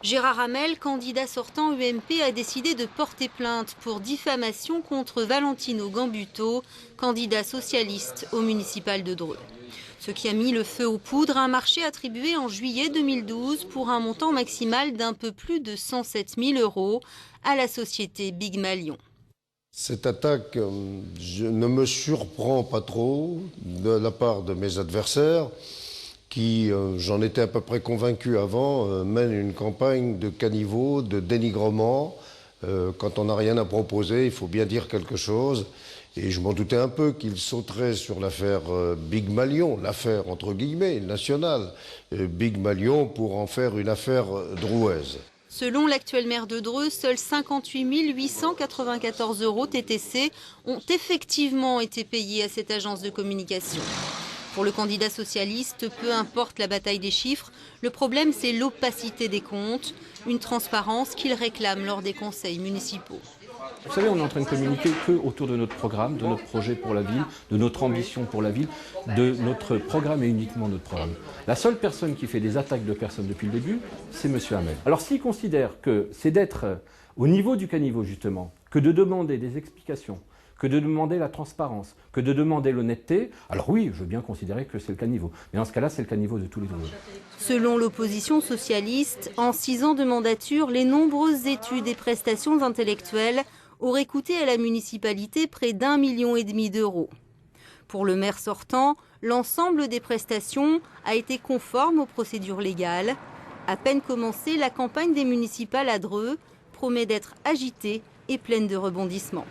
Gérard Hamel, candidat sortant UMP, a décidé de porter plainte pour diffamation contre Valentino Gambuto, candidat socialiste au municipal de Dreux. Ce qui a mis le feu aux poudres à un marché attribué en juillet 2012 pour un montant maximal d'un peu plus de 107 000 € à la société Big Malion. Cette attaque ne me surprend pas trop de la part de mes adversaires qui, j'en étais à peu près convaincu avant, mènent une campagne de caniveau, de dénigrement. Quand on n'a rien à proposer, il faut bien dire quelque chose. Et je m'en doutais un peu qu'ils sauteraient sur l'affaire Big Malion, l'affaire entre guillemets nationale, Big Malion pour en faire une affaire drouaise. Selon l'actuel maire de Dreux, seuls 58 894 € TTC ont effectivement été payés à cette agence de communication. Pour le candidat socialiste, peu importe la bataille des chiffres, le problème c'est l'opacité des comptes, une transparence qu'il réclame lors des conseils municipaux. Vous savez, on est en train de communiquer que autour de notre programme, de notre projet pour la ville, de notre ambition pour la ville, de notre programme et uniquement notre programme. La seule personne qui fait des attaques de personnes depuis le début, c'est M. Hamel. Alors s'il considère que c'est d'être au niveau du caniveau justement, que de demander des explications, que de demander la transparence, que de demander l'honnêteté, alors oui, je veux bien considérer que c'est le caniveau. Mais dans ce cas-là, c'est le caniveau de tous les Dreux. Selon l'opposition socialiste, en 6 ans de mandature, les nombreuses études et prestations intellectuelles auraient coûté à la municipalité près d'1,5 million d'euros. Pour le maire sortant, l'ensemble des prestations a été conforme aux procédures légales. À peine commencée, la campagne des municipales à Dreux promet d'être agitée et pleine de rebondissements.